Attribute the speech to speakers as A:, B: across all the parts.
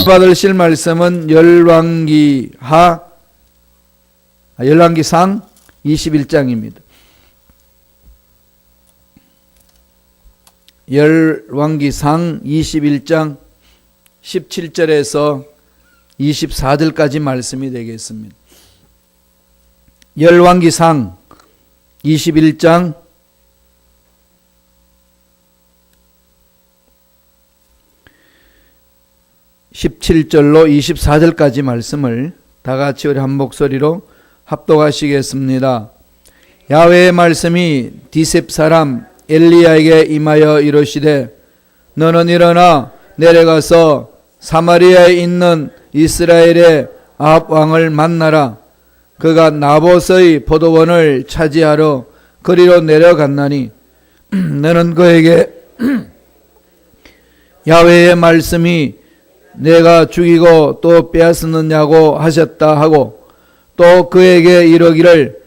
A: 받으실 말씀은 열왕기상 21장입니다. 열왕기상 21장 17절에서 24절까지 말씀이 되겠습니다. 열왕기상 21장 17절로 24절까지 말씀을 다 같이 우리 한 목소리로 합독하시겠습니다. 야훼의 말씀이 디셉 사람 엘리야에게 임하여 이르시되 너는 일어나 내려가서 사마리아에 있는 이스라엘의 아합 왕을 만나라. 그가 나봇의 포도원을 차지하러 거리로 내려갔나니 너는 그에게 야훼의 말씀이 내가 죽이고 또 빼앗았느냐고 하셨다 하고 또 그에게 이르기를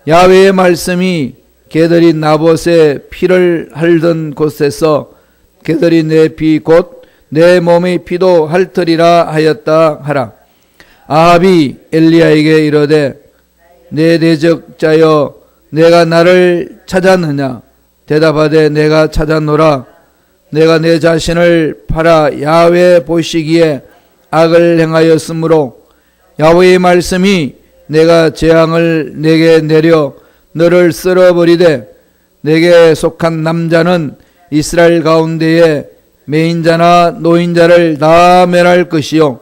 A: 야훼의 말씀이 개들이 나봇의 피를 핥던 곳에서 개들이 내 피 곧 내 몸의 피도 핥으리라 하였다 하라. 아합이 엘리야에게 이르되 내 대적자여 내가 나를 찾았느냐? 대답하되 내가 찾았노라. 내가 내 자신을 팔아 야훼 보시기에 악을 행하였으므로 야훼의 말씀이 내가 재앙을 내게 내려 너를 쓸어버리되 내게 속한 남자는 이스라엘 가운데에 매인자나 노인자를 다 멸할 것이요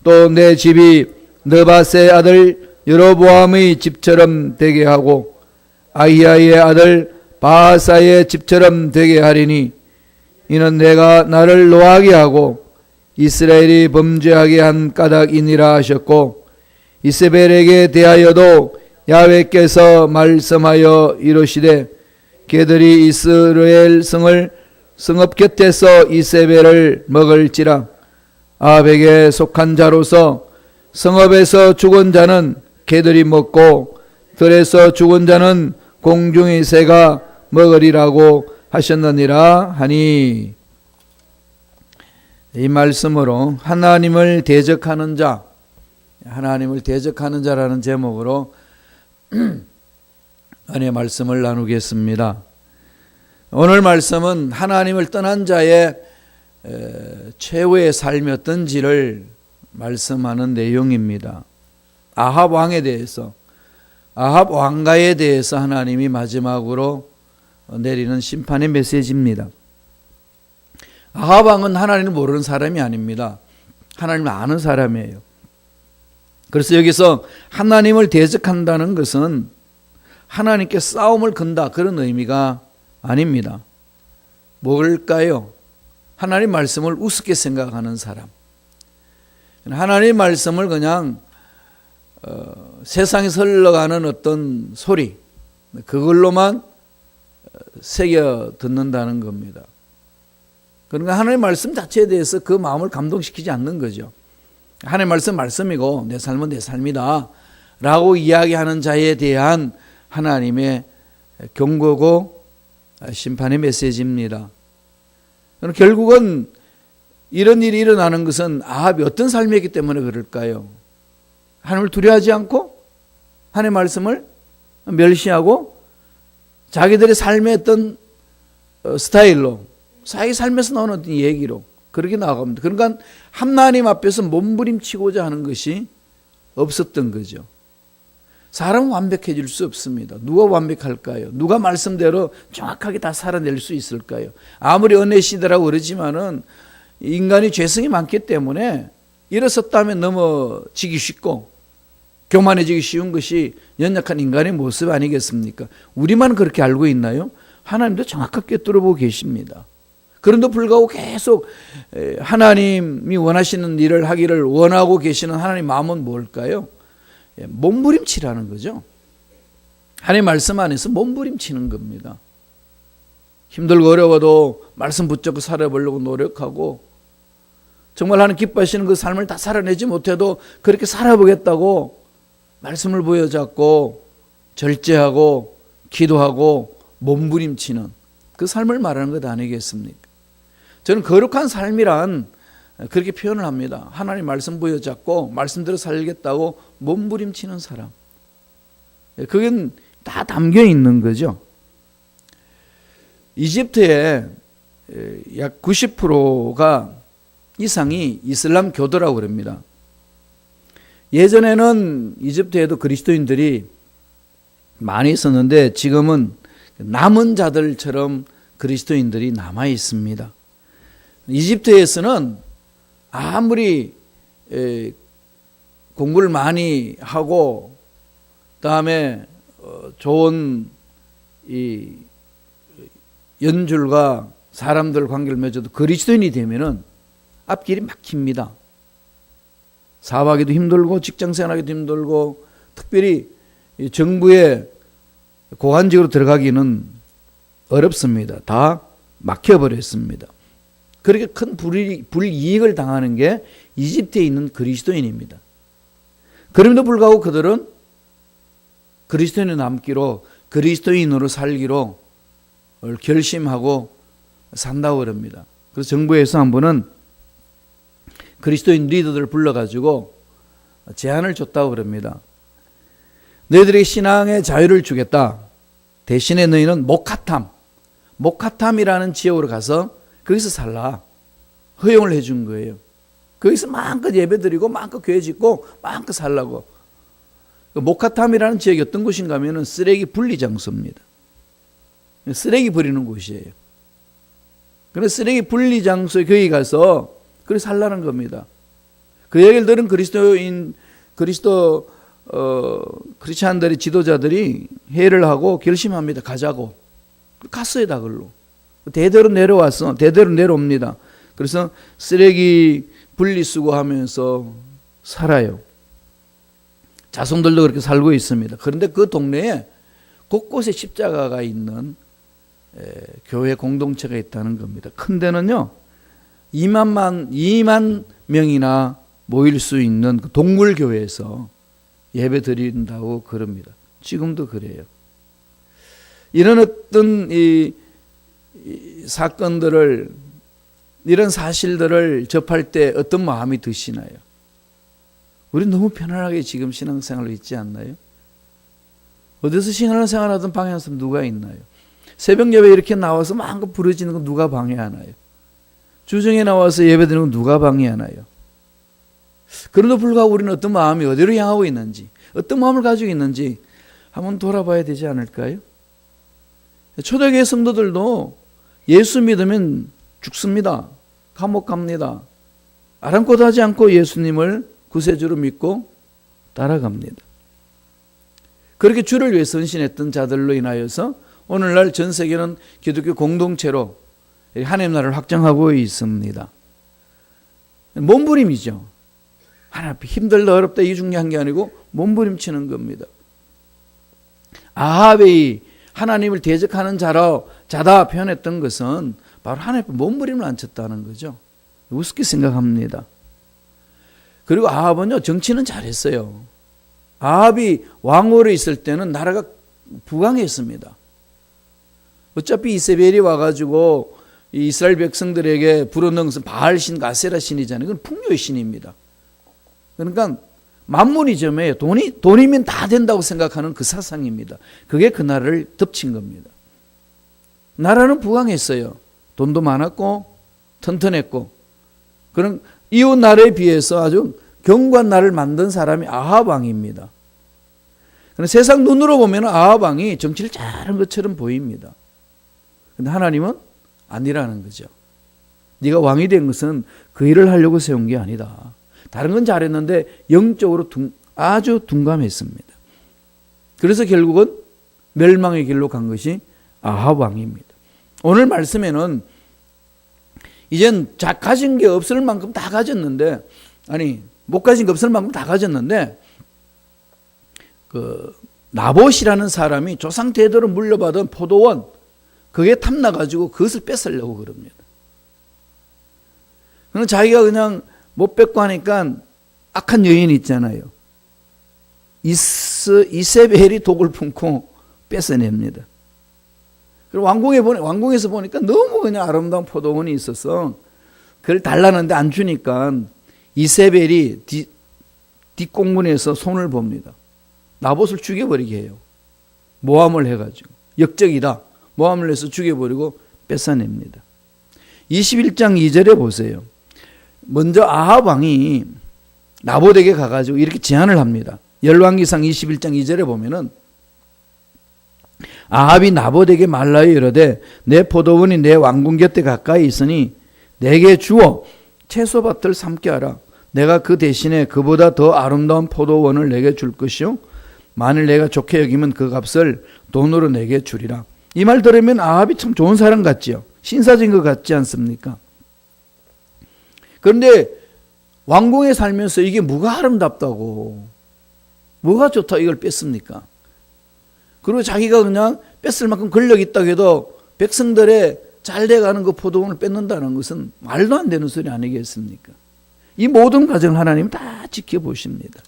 A: 또 내 집이 느밧의 아들 여로보암의 집처럼 되게 하고 아히야의 아들 바하사의 집처럼 되게 하리니 이는 내가 나를 노하게 하고 이스라엘이 범죄하게 한 까닭이니라 하셨고 이세벨에게 대하여도 야훼께서 말씀하여 이르시되 개들이 이스라엘 성을 성읍 곁에서 이세벨을 먹을지라. 아합에게 속한 자로서 성읍에서 죽은 자는 개들이 먹고 들에서 죽은 자는 공중의 새가 먹으리라고 하셨느니라 하니. 이 말씀으로 하나님을 대적하는 자, 하나님을 대적하는 자라는 제목으로 은혜의 말씀을 나누겠습니다. 오늘 말씀은 하나님을 떠난 자의 최후의 삶이 어떤지를 말씀하는 내용입니다. 아합 왕에 대해서, 아합 왕가에 대해서 하나님이 마지막으로 내리는 심판의 메시지입니다. 아합 왕은 하나님을 모르는 사람이 아닙니다. 하나님을 아는 사람이에요. 그래서 여기서 하나님을 대적한다는 것은 하나님께 싸움을 건다 그런 의미가 아닙니다. 뭘까요? 하나님 말씀을 우습게 생각하는 사람. 하나님 말씀을 그냥 세상에서 흘러가는 어떤 소리, 그걸로만 새겨 듣는다는 겁니다. 그러니까 하나님 말씀 자체에 대해서 그 마음을 감동시키지 않는 거죠. 하나님 말씀 말씀이고 내 삶은 내 삶이다 라고 이야기하는 자에 대한 하나님의 경고고 심판의 메시지입니다. 결국은 이런 일이 일어나는 것은 아합이 어떤 삶이었기 때문에 그럴까요? 하나님을 두려워하지 않고 하나님의 말씀을 멸시하고 자기들의 삶의 어떤 스타일로 자기 삶에서 나오는 어떤 얘기로 그렇게 나아갑니다. 그러니까 하나님 앞에서 몸부림치고자 하는 것이 없었던 거죠. 사람은 완벽해질 수 없습니다. 누가 완벽할까요? 누가 말씀대로 정확하게 다 살아낼 수 있을까요? 아무리 은혜 시대라고 그러지만은 인간이 죄성이 많기 때문에 일어섰다면 넘어지기 쉽고 교만해지기 쉬운 것이 연약한 인간의 모습 아니겠습니까? 우리만 그렇게 알고 있나요? 하나님도 정확하게 뚫어보고 계십니다. 그런데도 불구하고 계속 하나님이 원하시는 일을 하기를 원하고 계시는 하나님의 마음은 뭘까요? 몸부림치라는 거죠. 하나님의 말씀 안에서 몸부림치는 겁니다. 힘들고 어려워도 말씀 붙잡고 살아보려고 노력하고 정말 하나님 기뻐하시는 그 삶을 다 살아내지 못해도 그렇게 살아보겠다고 말씀을 보여잡고 절제하고 기도하고 몸부림치는 그 삶을 말하는 것 아니겠습니까? 저는 거룩한 삶이란 그렇게 표현을 합니다. 하나님 말씀 부여잡고 말씀대로 살겠다고 몸부림치는 사람. 그게 다 담겨 있는 거죠. 이집트의 약 90%가 이상이 이슬람 교도라고 그럽니다. 예전에는 이집트에도 그리스도인들이 많이 있었는데 지금은 남은 자들처럼 그리스도인들이 남아 있습니다. 이집트에서는 아무리 공부를 많이 하고 그다음에 좋은 이 연줄과 사람들 관계를 맺어도 그리스도인이 되면은 앞길이 막힙니다. 사업하기도 힘들고 직장생활하기도 힘들고 특별히 정부의 고관직으로 들어가기는 어렵습니다. 다 막혀버렸습니다. 그렇게 큰 불이익을 당하는 게 이집트에 있는 그리스도인입니다. 그럼에도 불구하고 그들은 그리스도인으로 남기로 그리스도인으로 살기로 결심하고 산다고 그럽니다. 그래서 정부에서 한 번은 그리스도인 리더들을 불러가지고 제안을 줬다고 그럽니다. 너희들에게 신앙의 자유를 주겠다. 대신에 너희는 모카탐이라는 지역으로 가서 거기서 살라. 허용을 해준 거예요. 거기서 마음껏 예배드리고 마음껏 교회 짓고 마음껏 살라고. 모카탐이라는 지역이 어떤 곳인가 하면 쓰레기 분리 장소입니다. 쓰레기 버리는 곳이에요. 그래서 쓰레기 분리 장소에 거기 가서 그래 살라는 겁니다. 그 얘기를 들은 크리스찬들의 지도자들이 회의를 하고 결심합니다. 가자고. 갔어요, 다 걸로. 대대로 내려옵니다. 그래서 쓰레기 분리수거하면서 살아요. 자손들도 그렇게 살고 있습니다. 그런데 그 동네에 곳곳에 십자가가 있는 교회 공동체가 있다는 겁니다. 큰 데는요, 2만 명이나 모일 수 있는 그 동물교회에서 예배 드린다고 그럽니다. 지금도 그래요. 이런 어떤 이 사건들을, 이런 사실들을 접할 때 어떤 마음이 드시나요? 우리 너무 편안하게 지금 신앙생활을 있지 않나요? 어디서 신앙생활하던 방해하는 사람 누가 있나요? 새벽 예배 이렇게 나와서 마음껏 부르짖는 건 누가 방해하나요? 주중에 나와서 예배드리는 건 누가 방해하나요? 그럼에도 불구하고 우리는 어떤 마음이 어디로 향하고 있는지, 어떤 마음을 가지고 있는지 한번 돌아봐야 되지 않을까요? 초대교회 성도들도 예수 믿으면 죽습니다. 감옥 갑니다. 아랑곳 하지 않고 예수님을 구세주로 믿고 따라갑니다. 그렇게 주를 위해 헌신했던 자들로 인하여서 오늘날 전 세계는 기독교 공동체로 하나님 나라를 확장하고 있습니다. 몸부림이죠. 하나 힘들다 어렵다 이 중요한 게 아니고 몸부림치는 겁니다. 아합이 하나님을 대적하는 자다 표현했던 것은 바로 하나님 앞에 몸부림을 안 쳤다는 거죠. 우습게 생각합니다. 그리고 아합은요, 정치는 잘했어요. 아합이 왕으로 있을 때는 나라가 부강했습니다. 어차피 이세벨이 와가지고 이스라엘 백성들에게 불어넣은 것은 바알신, 가세라 신이잖아요. 그건 풍요의 신입니다. 그러니까 만문이점에 돈이면 다 된다고 생각하는 그 사상입니다. 그게 그 나라를 덮친 겁니다. 나라는 부강했어요. 돈도 많았고 튼튼했고 그런 이웃 나라에 비해서 아주 견고한 나라를 만든 사람이 아합 왕입니다. 그런데 세상 눈으로 보면 아합 왕이 정치를 잘한 것처럼 보입니다. 그런데 하나님은 아니라는 거죠. 네가 왕이 된 것은 그 일을 하려고 세운 게 아니다. 다른 건 잘했는데 영적으로 아주 둔감했습니다. 그래서 결국은 멸망의 길로 간 것이 아합 왕입니다. 오늘 말씀에는 이젠 가진 게 없을 만큼 다 가졌는데, 아니 못 가진 게 없을 만큼 다 가졌는데, 그 나봇이라는 사람이 조상 대대로 물려받은 포도원, 그게 탐나가지고 그것을 뺏으려고 그럽니다. 그럼 자기가 그냥 못 뺏고 하니까 악한 여인이 있잖아요. 이세벨이 독을 품고 뺏어냅니다. 그리고 왕궁에서 보니까 너무 그냥 아름다운 포도원이 있어서 그걸 달라는데 안 주니까 이세벨이 뒷공문에서 손을 봅니다. 나봇을 죽여버리게 해요. 모함을 해가지고. 역적이다. 모함을 해서 죽여버리고 뺏어냅니다. 21장 2절에 보세요. 먼저 아합 왕이 나봇에게 가가지고 이렇게 제안을 합니다. 열왕기상 21장 2절에 보면은 아합이 나봇에게 말하여 이르되 내 포도원이 내 왕궁 곁에 가까이 있으니 내게 주어 채소밭을 삼게 하라. 내가 그 대신에 그보다 더 아름다운 포도원을 내게 줄 것이요 만일 내가 좋게 여기면 그 값을 돈으로 내게 주리라. 이 말 들으면 아합이 참 좋은 사람 같지요. 신사진 것 같지 않습니까? 그런데 왕궁에 살면서 이게 뭐가 아름답다고, 뭐가 좋다 이걸 뺐습니까? 그리고 자기가 그냥 뺐을 만큼 권력이 있다고 해도 백성들의 잘 돼가는 그 포도원을 뺏는다는 것은 말도 안 되는 소리 아니겠습니까? 이 모든 과정을 하나님 다 지켜보십니다.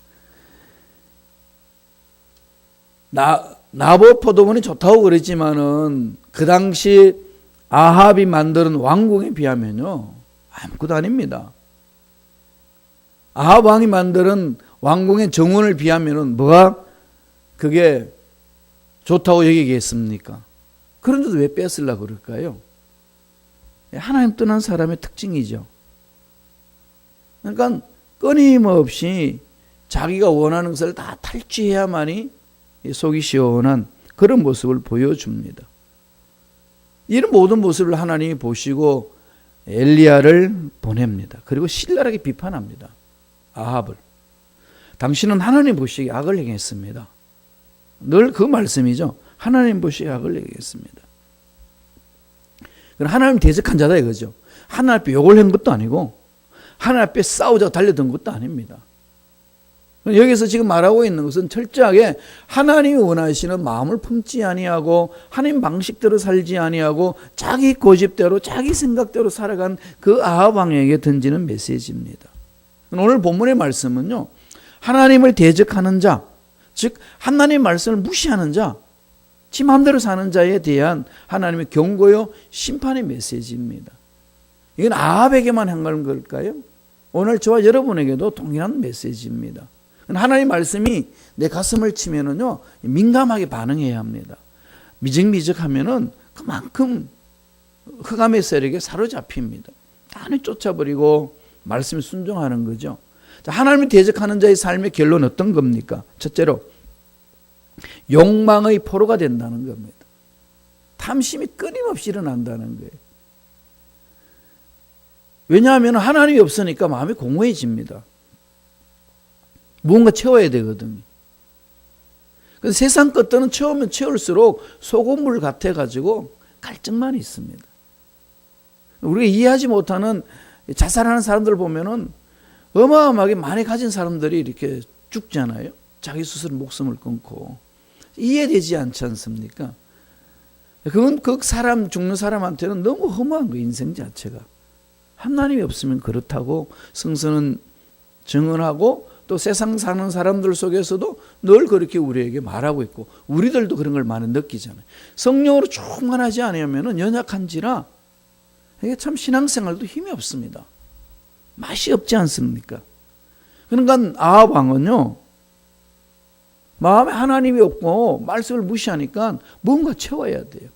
A: 나봇 포도원이 좋다고 그랬지만은 그 당시 아합이 만드는 왕궁에 비하면요 아무것도 아닙니다. 아합 왕이 만드는 왕궁의 정원을 비하면은 뭐가 그게 좋다고 여기겠습니까? 그런데도 왜 뺏으려고 그럴까요? 하나님 떠난 사람의 특징이죠. 그러니까 끊임없이 자기가 원하는 것을 다 탈취해야만이 속이 시원한 그런 모습을 보여줍니다. 이런 모든 모습을 하나님이 보시고 엘리야를 보냅니다. 그리고 신랄하게 비판합니다. 아합을. 당신은 하나님 보시기에 악을 행했습니다. 늘 그 말씀이죠. 하나님 보시기에 악을 행했습니다. 그럼 하나님 대적한 자다 이거죠. 하나님 앞에 욕을 한 것도 아니고 하나님 앞에 싸우자고 달려든 것도 아닙니다. 여기서 지금 말하고 있는 것은 철저하게 하나님이 원하시는 마음을 품지 아니하고 하나님 방식대로 살지 아니하고 자기 고집대로 자기 생각대로 살아간 그 아합 왕에게 던지는 메시지입니다. 오늘 본문의 말씀은요, 하나님을 대적하는 자, 즉 하나님의 말씀을 무시하는 자, 지 마음대로 사는 자에 대한 하나님의 경고요 심판의 메시지입니다. 이건 아합에게만 한 걸까요? 오늘 저와 여러분에게도 동일한 메시지입니다. 하나님의 말씀이 내 가슴을 치면은요 민감하게 반응해야 합니다. 미적미적하면은 그만큼 흑암의 세력에 사로잡힙니다. 단히 쫓아버리고 말씀에 순종하는 거죠. 자, 하나님을 대적하는 자의 삶의 결론은 어떤 겁니까? 첫째로 욕망의 포로가 된다는 겁니다. 탐심이 끊임없이 일어난다는 거예요. 왜냐하면 하나님이 없으니까 마음이 공허해집니다. 무언가 채워야 되거든요. 세상 것들은 채우면 채울수록 소금물 같아가지고 갈증만 있습니다. 우리가 이해하지 못하는 자살하는 사람들 보면은 어마어마하게 많이 가진 사람들이 이렇게 죽잖아요. 자기 스스로 목숨을 끊고. 이해되지 않지 않습니까? 그건 그 사람, 죽는 사람한테는 너무 허무한 거예요, 인생 자체가. 하나님이 없으면 그렇다고 성서는 증언하고 또 세상 사는 사람들 속에서도 늘 그렇게 우리에게 말하고 있고 우리들도 그런 걸 많이 느끼잖아요. 성령으로 충만하지 않으면 연약한지라 이게 참 신앙생활도 힘이 없습니다. 맛이 없지 않습니까? 그러니까 아합 왕은요 마음에 하나님이 없고 말씀을 무시하니까 뭔가 채워야 돼요.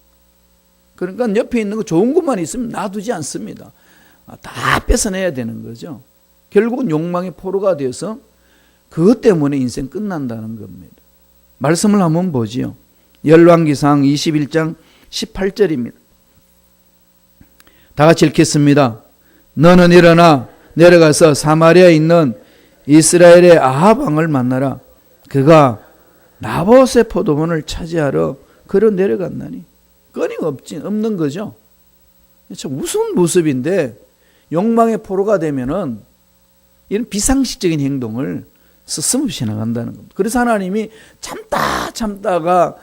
A: 그러니까 옆에 있는 거 좋은 것만 있으면 놔두지 않습니다. 다 뺏어내야 되는 거죠. 결국은 욕망의 포로가 되어서 그것 때문에 인생 끝난다는 겁니다. 말씀을 한번 보지요. 열왕기상 21장 18절입니다. 다 같이 읽겠습니다. 너는 일어나 내려가서 사마리아에 있는 이스라엘의 아합 왕을 만나라. 그가 나봇의 포도원을 차지하러 그로 내려갔나니. 끊임없지 없는 거죠. 참 무슨 모습인데 욕망의 포로가 되면은 이런 비상식적인 행동을 스스럼없이 나간다는 겁니다. 그래서 하나님이 참다가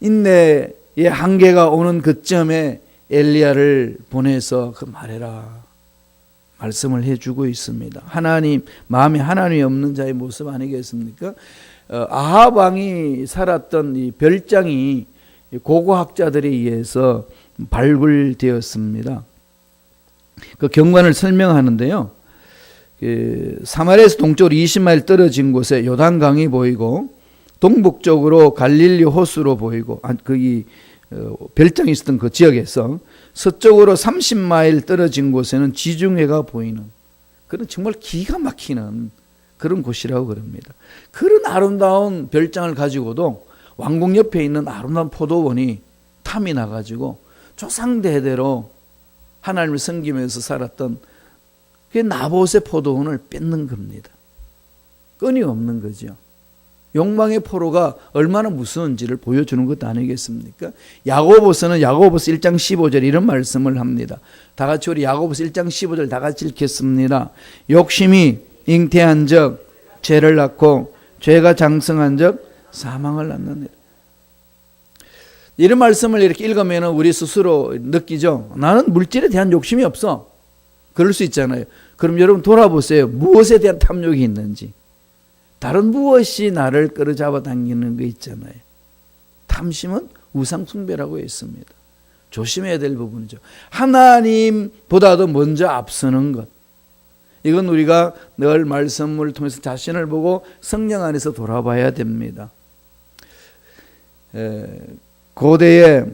A: 인내의 한계가 오는 그점에 엘리야를 보내서 그 말해라 말씀을 해주고 있습니다. 하나님 마음에 하나님이 없는 자의 모습 아니겠습니까? 아합 왕이 살았던 이 별장이 고고학자들에 의해서 발굴되었습니다. 그 경관을 설명하는데요. 사마리아에서 동쪽으로 20마일 떨어진 곳에 요단강이 보이고 동북쪽으로 갈릴리 호수로 보이고 거기 별장이 있었던 그 지역에서 서쪽으로 30마일 떨어진 곳에는 지중해가 보이는 그런 정말 기가 막히는 그런 곳이라고 그럽니다. 그런 아름다운 별장을 가지고도 왕궁 옆에 있는 아름다운 포도원이 탐이 나가지고 조상대대로 하나님을 섬기면서 살았던 그 나봇의 포도원을 뺏는 겁니다. 끊임없는 거죠. 욕망의 포로가 얼마나 무서운지를 보여주는 것 아니겠습니까? 야고보서는 야고보서 1장 15절 이런 말씀을 합니다. 다 같이 우리 야고보서 1장 15절 다 같이 읽겠습니다. 욕심이 잉태한 적 죄를 낳고 죄가 장성한 적 사망을 낳느니라. 이런 말씀을 이렇게 읽으면 우리 스스로 느끼죠. 나는 물질에 대한 욕심이 없어. 그럴 수 있잖아요. 그럼 여러분 돌아보세요. 무엇에 대한 탐욕이 있는지. 다른 무엇이 나를 끌어잡아 당기는 거 있잖아요. 탐심은 우상 숭배라고 했습니다. 조심해야 될 부분이죠. 하나님보다도 먼저 앞서는 것. 이건 우리가 늘 말씀을 통해서 자신을 보고 성령 안에서 돌아봐야 됩니다. 고대에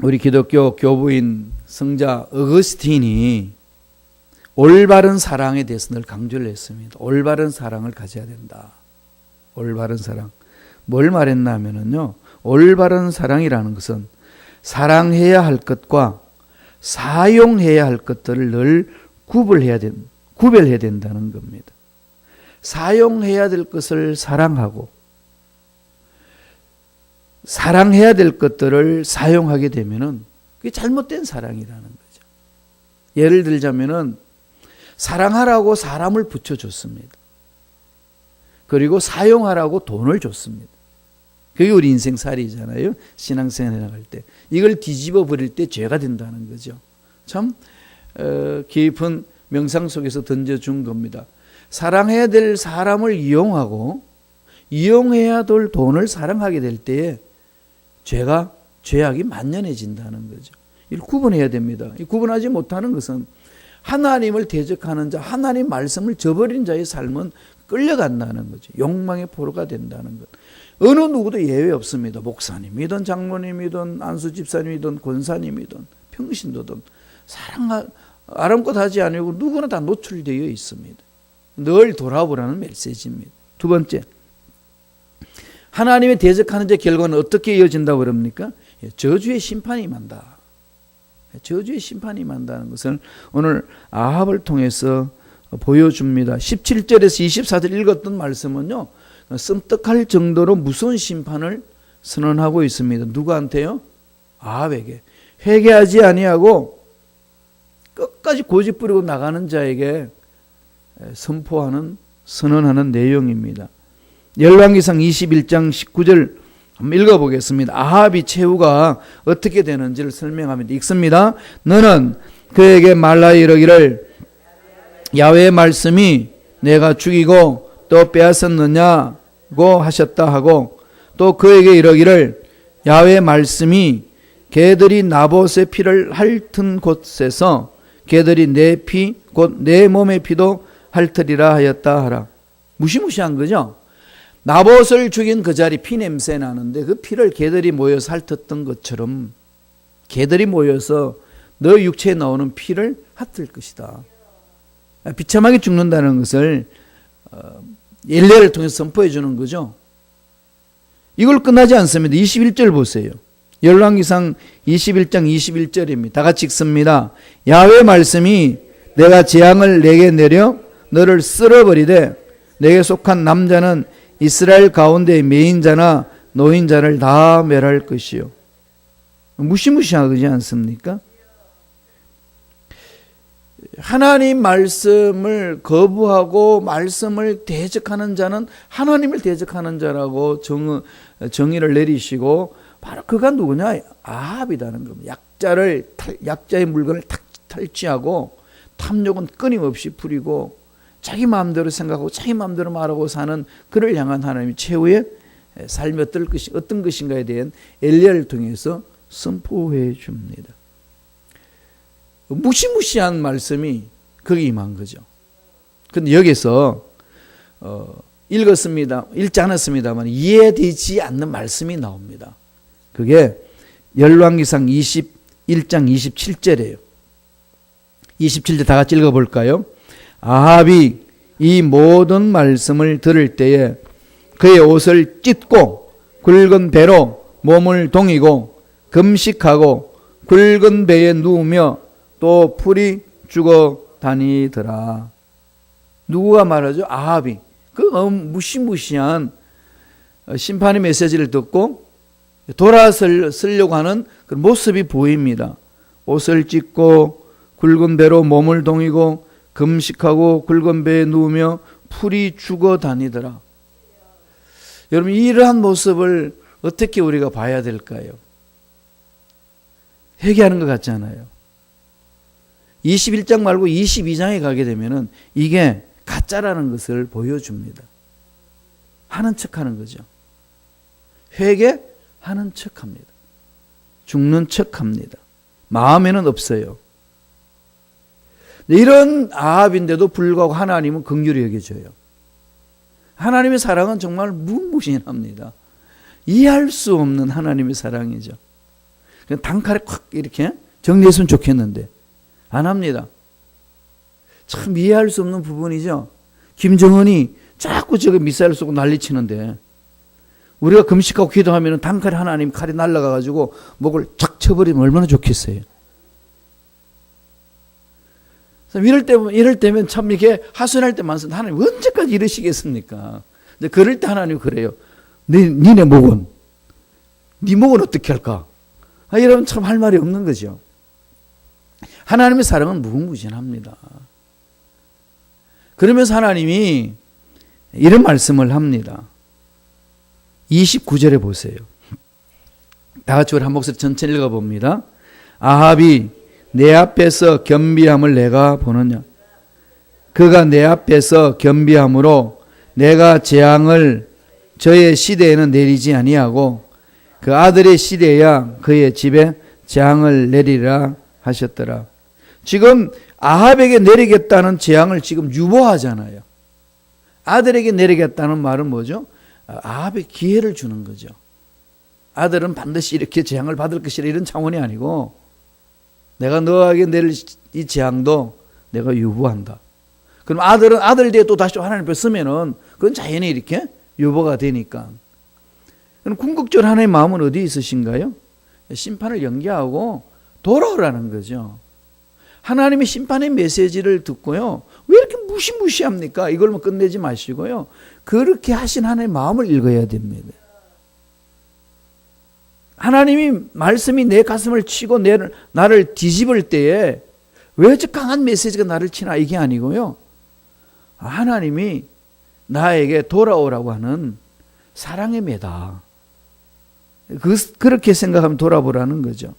A: 우리 기독교 교부인 성자 어거스틴이 올바른 사랑에 대해서 늘 강조를 했습니다. 올바른 사랑을 가져야 된다. 올바른 사랑. 뭘 말했나 하면요. 올바른 사랑이라는 것은 사랑해야 할 것과 사용해야 할 것들을 늘 구별해야 된다는 겁니다. 사용해야 될 것을 사랑하고 사랑해야 될 것들을 사용하게 되면은 그게 잘못된 사랑이라는 거죠. 예를 들자면은 사랑하라고 사람을 붙여줬습니다. 그리고 사용하라고 돈을 줬습니다. 그게 우리 인생살이잖아요. 신앙생활 나갈 때. 이걸 뒤집어 버릴 때 죄가 된다는 거죠. 참 깊은 명상 속에서 던져준 겁니다. 사랑해야 될 사람을 이용하고 이용해야 될 돈을 사랑하게 될 때에 죄악이 만연해진다는 거죠. 이걸 구분해야 됩니다. 구분하지 못하는 것은 하나님을 대적하는 자, 하나님 말씀을 저버린 자의 삶은 끌려간다는 거죠. 욕망의 포로가 된다는 것. 어느 누구도 예외 없습니다. 목사님이든 장로님이든 안수 집사님이든 권사님이든 평신도든 아름껏 하지 않고 누구나 다 노출되어 있습니다. 늘 돌아보라는 메시지입니다. 두 번째, 하나님의 대적하는 자 결과는 어떻게 이어진다고 그럽니까? 저주의 심판이 임한다. 저주의 심판이 임한다는 것을 오늘 아합을 통해서 보여줍니다. 17절에서 24절 읽었던 말씀은요, 씀떡할 정도로 무서운 심판을 선언하고 있습니다. 누구한테요? 아합에게. 회개하지 아니하고 끝까지 고집부리고 나가는 자에게 선언하는 내용입니다. 열왕기상 21장 19절 한번 읽어보겠습니다. 아합이 최후가 어떻게 되는지를 설명합니다. 읽습니다. 너는 그에게 말라 이르기를 야훼의 말씀이 내가 죽이고 또 빼앗았느냐고 하셨다 하고 또 그에게 이르기를 야훼의 말씀이 개들이 나봇의 피를 핥은 곳에서 개들이 내 피 곧 내 몸의 피도 핥으리라 하였다 하라. 무시무시한 거죠. 나봇을 죽인 그 자리 피 냄새 나는데 그 피를 개들이 모여서 핥았던 것처럼 개들이 모여서 너 육체에 나오는 피를 핥을 것이다. 비참하게 죽는다는 것을 엘리야를 통해서 선포해 주는 거죠. 이걸 끝나지 않습니다. 21절 보세요. 열왕기상 21장 21절입니다. 다 같이 읽습니다. 야훼의 말씀이 내가 재앙을 내게 내려 너를 쓸어버리되 내게 속한 남자는 이스라엘 가운데 매인자나 노인자를 다 멸할 것이요. 무시무시하지 않습니까? 하나님 말씀을 거부하고 말씀을 대적하는 자는 하나님을 대적하는 자라고 정의를 내리시고 바로 그가 누구냐? 아합이라는 겁니다. 약자의 물건을 탈취하고 탐욕은 끊임없이 부리고 자기 마음대로 생각하고 자기 마음대로 말하고 사는 그를 향한 하나님의 최후의 삶이 어떤 것인가에 대한 엘리야를 통해서 선포해 줍니다. 무시무시한 말씀이 거기 임한 거죠. 근데 여기서 읽지 않았습니다만 이해되지 않는 말씀이 나옵니다. 그게 열왕기상 21장 27절이에요. 27절 다 같이 읽어볼까요? 아합이 이 모든 말씀을 들을 때에 그의 옷을 찢고 굵은 배로 몸을 동이고 금식하고 굵은 배에 누우며 또 풀이 죽어 다니더라. 누구가 말하죠? 아합이. 그 무시무시한 심판의 메시지를 듣고 돌아서려고 하는 그 모습이 보입니다. 옷을 찢고 굵은 배로 몸을 동이고 금식하고 굵은 배에 누우며 풀이 죽어 다니더라. 여러분, 이러한 모습을 어떻게 우리가 봐야 될까요? 회개하는 것 같잖아요. 21장 말고 22장에 가게 되면은 이게 가짜라는 것을 보여줍니다. 하는 척하는 거죠. 회개하는 척합니다. 죽는 척합니다. 마음에는 없어요. 이런 아합인데도 불구하고 하나님은 긍휼히 여겨줘요. 하나님의 사랑은 정말 무궁무진합니다. 이해할 수 없는 하나님의 사랑이죠. 그냥 단칼에 콱 이렇게 정리했으면 좋겠는데 안 합니다. 참 이해할 수 없는 부분이죠. 김정은이 자꾸 저기 미사일 쏘고 난리치는데 우리가 금식하고 기도하면 단칼에 하나님 칼이 날아가가지고 목을 착 쳐버리면 얼마나 좋겠어요. 이럴 때면 참 이렇게 하소연할 때 많습니다. 하나님 언제까지 이러시겠습니까? 근데 그럴 때 하나님 그래요. 니네 목은 네 목은 어떻게 할까? 이러면 참 할 말이 없는 거죠. 하나님의 사랑은 무궁무진합니다. 그러면서 하나님이 이런 말씀을 합니다. 29절에 보세요. 다 같이 우리 한 목소리 전체 읽어봅니다. 아합이 내 앞에서 겸비함을 내가 보느냐? 그가 내 앞에서 겸비함으로 내가 재앙을 저의 시대에는 내리지 아니하고 그 아들의 시대야 그의 집에 재앙을 내리라 하셨더라. 지금 아합에게 내리겠다는 재앙을 지금 유보하잖아요. 아들에게 내리겠다는 말은 뭐죠? 아합에 기회를 주는 거죠. 아들은 반드시 이렇게 재앙을 받을 것이라 이런 차원이 아니고 내가 너에게 내릴 이 재앙도 내가 유보한다. 그럼 아들은 아들 뒤에 또 다시 하나님 앞에 서면은 그건 자연히 이렇게 유보가 되니까. 그럼 궁극적으로 하나님의 마음은 어디에 있으신가요? 심판을 연기하고 돌아오라는 거죠. 하나님의 심판의 메시지를 듣고요. 왜 이렇게 무시무시합니까? 이걸로 끝내지 마시고요. 그렇게 하신 하나님의 마음을 읽어야 됩니다. 하나님이 말씀이 내 가슴을 치고 나를 뒤집을 때에 왜 저 강한 메시지가 나를 치나 이게 아니고요. 하나님이 나에게 돌아오라고 하는 사랑의 매다. 그렇게 생각하면 돌아보라는 거죠.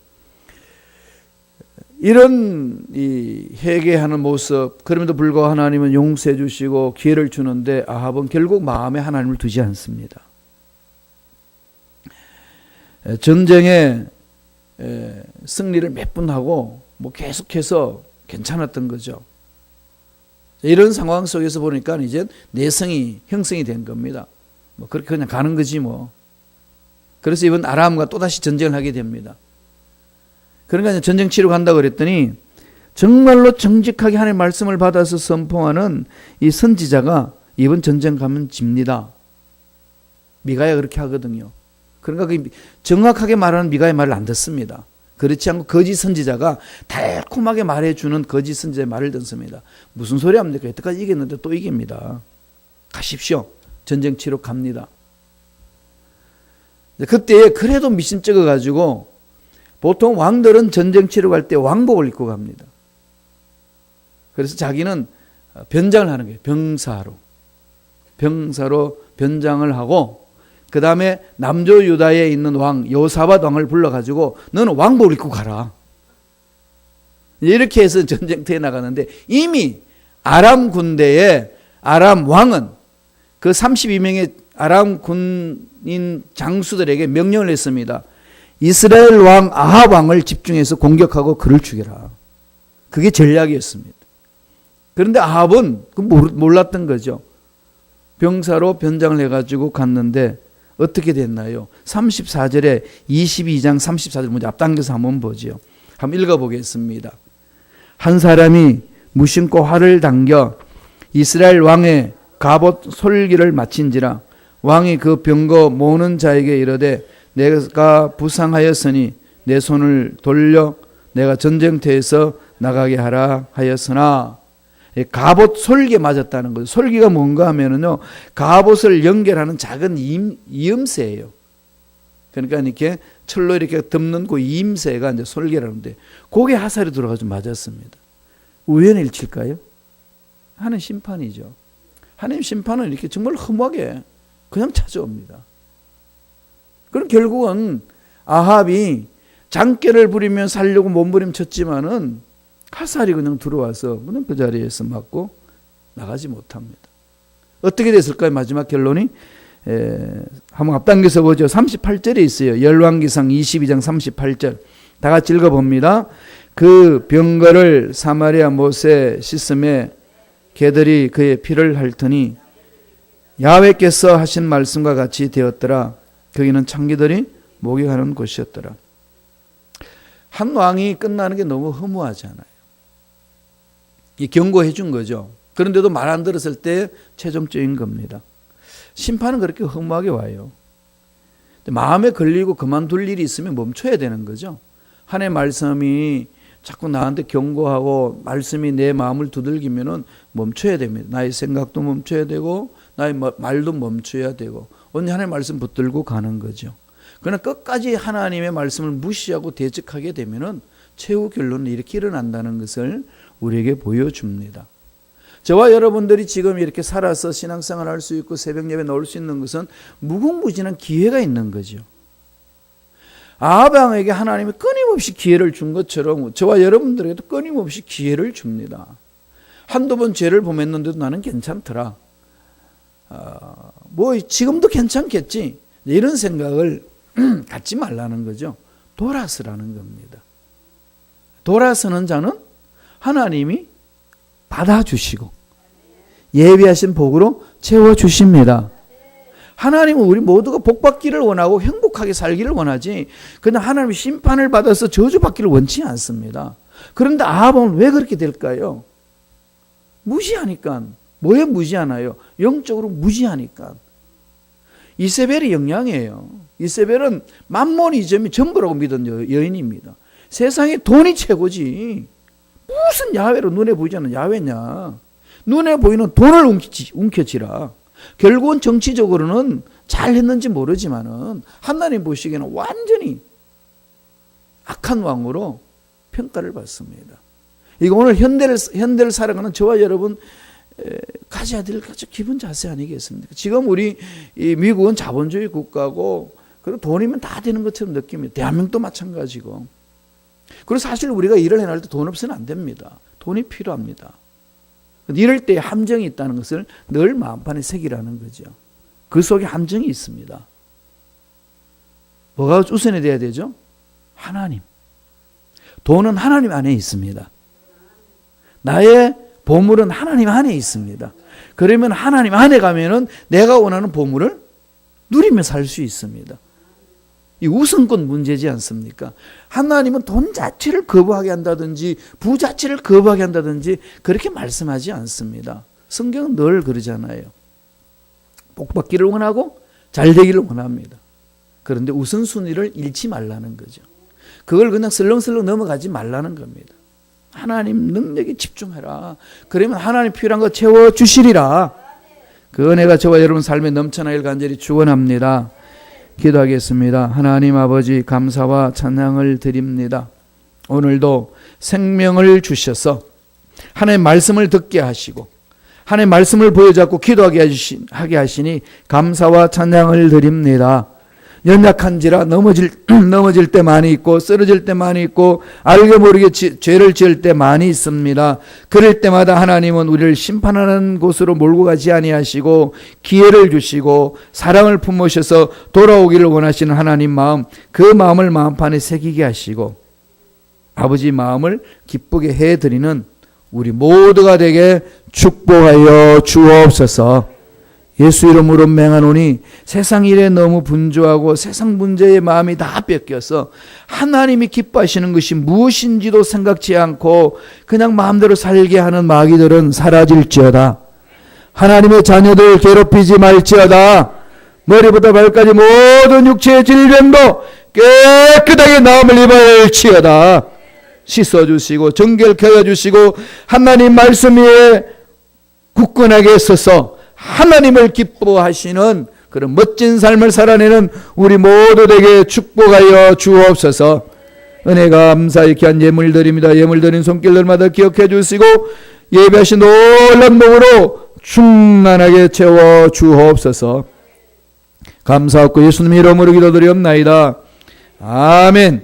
A: 이런 이 회개하는 모습, 그럼에도 불구하고 하나님은 용서해 주시고 기회를 주는데 아합은 결국 마음에 하나님을 두지 않습니다. 전쟁에 승리를 몇 번 하고 뭐 계속해서 괜찮았던 거죠. 이런 상황 속에서 보니까 이제 내성이 형성이 된 겁니다. 뭐 그렇게 그냥 가는 거지 뭐. 그래서 이번 아람과 또다시 전쟁을 하게 됩니다. 그러니까 이제 전쟁 치러 간다고 그랬더니 정말로 정직하게 하나님의 말씀을 받아서 선포하는 이 선지자가 이번 전쟁 가면 집니다. 미가야 그렇게 하거든요. 그러니까 정확하게 말하는 미가의 말을 안 듣습니다. 그렇지 않고 거짓 선지자가 달콤하게 말해주는 거짓 선지자의 말을 듣습니다. 무슨 소리 합니까? 여태까지 이겼는데 또 이깁니다. 가십시오. 전쟁 치러 갑니다. 그때 그래도 미심쩍어가지고 보통 왕들은 전쟁 치러 갈 때 왕복을 입고 갑니다. 그래서 자기는 변장을 하는 거예요. 병사로 변장을 하고 그 다음에 남조 유다에 있는 왕 여호사밧 왕을 불러가지고 너는 왕복을 입고 가라. 이렇게 해서 전쟁터에 나가는데 이미 아람 군대의 아람 왕은 그 32명의 아람 군인 장수들에게 명령을 했습니다. 이스라엘 왕 아합 왕을 집중해서 공격하고 그를 죽여라. 그게 전략이었습니다. 그런데 아합은 몰랐던 거죠. 병사로 변장을 해가지고 갔는데 어떻게 됐나요? 34절에 22장 34절 먼저 앞당겨서 한번 보죠. 한번 읽어보겠습니다. 한 사람이 무심코 활을 당겨 이스라엘 왕의 갑옷 솔기를 마친지라 왕이 그 병거 모으는 자에게 이르되 내가 부상하였으니 내 손을 돌려 내가 전쟁터에서 나가게 하라 하였으나 갑옷 솔기에 맞았다는 거죠. 솔기가 뭔가 하면은요, 갑옷을 연결하는 작은 이음새예요. 그러니까 이렇게 철로 이렇게 덮는 그 이음새가 이제 솔기라는데, 거기에 화살이 들어가서 맞았습니다. 우연의 일치일까요? 하나님 심판이죠. 하나님 심판은 이렇게 정말 허무하게 그냥 찾아옵니다. 그럼 결국은 아합이 장깨를 부리며 살려고 몸부림쳤지만은 화살이 그냥 들어와서 그냥 그 자리에서 맞고 나가지 못합니다. 어떻게 됐을까요? 마지막 결론이 한번 앞당겨서 보죠. 38절에 있어요. 열왕기상 22장 38절. 다 같이 읽어봅니다. 그 병거를 사마리아 못에 씻음에 개들이 그의 피를 핥으니 야훼께서 하신 말씀과 같이 되었더라. 거기는 창기들이 목욕하는 곳이었더라. 한 왕이 끝나는 게 너무 허무하잖아요. 경고해 준 거죠. 그런데도 말 안 들었을 때 최종적인 겁니다. 심판은 그렇게 허무하게 와요. 마음에 걸리고 그만둘 일이 있으면 멈춰야 되는 거죠. 하나님의 말씀이 자꾸 나한테 경고하고 말씀이 내 마음을 두들기면은 멈춰야 됩니다. 나의 생각도 멈춰야 되고 나의 말도 멈춰야 되고 언제 하나님의 말씀 붙들고 가는 거죠. 그러나 끝까지 하나님의 말씀을 무시하고 대적하게 되면은 최후 결론은 이렇게 일어난다는 것을 우리에게 보여줍니다. 저와 여러분들이 지금 이렇게 살아서 신앙생활을 할 수 있고 새벽 예배 나올 수 있는 것은 무궁무진한 기회가 있는 거죠. 아합 왕에게 하나님이 끊임없이 기회를 준 것처럼 저와 여러분들에게도 끊임없이 기회를 줍니다. 한두 번 죄를 범했는데도 나는 괜찮더라. 뭐 지금도 괜찮겠지. 이런 생각을 갖지 말라는 거죠. 돌아서라는 겁니다. 돌아서는 자는 하나님이 받아주시고 예비하신 복으로 채워주십니다. 하나님은 우리 모두가 복받기를 원하고 행복하게 살기를 원하지 그냥 하나님의 심판을 받아서 저주받기를 원치 않습니다. 그런데 아합은 왜 그렇게 될까요? 무시하니까. 뭐에 무시하나요? 영적으로 무시하니까. 이세벨의 영향이에요. 이세벨은 맘몬이즘이 전부라고 믿은 여인입니다. 세상에 돈이 최고지. 무슨 야훼로 눈에 보이지 않는 야훼냐. 눈에 보이는 돈을 움켜쥐라. 결국은 정치적으로는 잘했는지 모르지만은 하나님 보시기에는 완전히 악한 왕으로 평가를 받습니다. 이거 오늘 현대를 살아가는 저와 여러분 가져야 될 기본 자세 아니겠습니까? 지금 우리 이 미국은 자본주의 국가고 그리고 돈이면 다 되는 것처럼 느낍니다. 대한민국도 마찬가지고. 그리고 사실 우리가 일을 해낼 때 돈 없으면 안 됩니다. 돈이 필요합니다. 이럴 때 함정이 있다는 것을 늘 마음판에 새기라는 거죠. 그 속에 함정이 있습니다. 뭐가 우선이 돼야 되죠? 하나님. 돈은 하나님 안에 있습니다. 나의 보물은 하나님 안에 있습니다. 그러면 하나님 안에 가면은 내가 원하는 보물을 누리며 살 수 있습니다. 이 우선권 문제지 않습니까? 하나님은 돈 자체를 거부하게 한다든지 부 자체를 거부하게 한다든지 그렇게 말씀하지 않습니다. 성경은 늘 그러잖아요. 복받기를 원하고 잘 되기를 원합니다. 그런데 우선순위를 잃지 말라는 거죠. 그걸 그냥 슬렁슬렁 넘어가지 말라는 겁니다. 하나님 능력에 집중해라. 그러면 하나님 필요한 거 채워주시리라. 그 은혜가 저와 여러분 삶에 넘쳐나길 간절히 축원합니다. 기도하겠습니다. 하나님 아버지 감사와 찬양을 드립니다. 오늘도 생명을 주셔서 하나님의 말씀을 듣게 하시고 하나님의 말씀을 보여잡고 기도하게 하시니 감사와 찬양을 드립니다. 연약한지라 넘어질 때 많이 있고 쓰러질 때 많이 있고 알게 모르게 죄를 지을 때 많이 있습니다. 그럴 때마다 하나님은 우리를 심판하는 곳으로 몰고 가지 아니하시고 기회를 주시고 사랑을 품으셔서 돌아오기를 원하시는 하나님 마음, 그 마음을 마음판에 새기게 하시고 아버지 마음을 기쁘게 해드리는 우리 모두가 되게 축복하여 주옵소서. 예수 이름으로 맹하노니 세상 일에 너무 분주하고 세상 문제의 마음이 다 뺏겨서 하나님이 기뻐하시는 것이 무엇인지도 생각지 않고 그냥 마음대로 살게 하는 마귀들은 사라질지어다. 하나님의 자녀들 괴롭히지 말지어다. 머리부터 발까지 모든 육체의 질병도 깨끗하게 나음을 입을지어다. 씻어주시고 정결케 해주시고 하나님 말씀 위에 굳건하게 서서 하나님을 기뻐하시는 그런 멋진 삶을 살아내는 우리 모두 되게 축복하여 주옵소서. 은혜 감사히 귀한 예물 드립니다. 예물 드린 손길들마다 기억해 주시고 예배하신 놀란 복으로 충만하게 채워 주옵소서. 감사하고 예수님 이름으로 기도드리옵나이다. 아멘.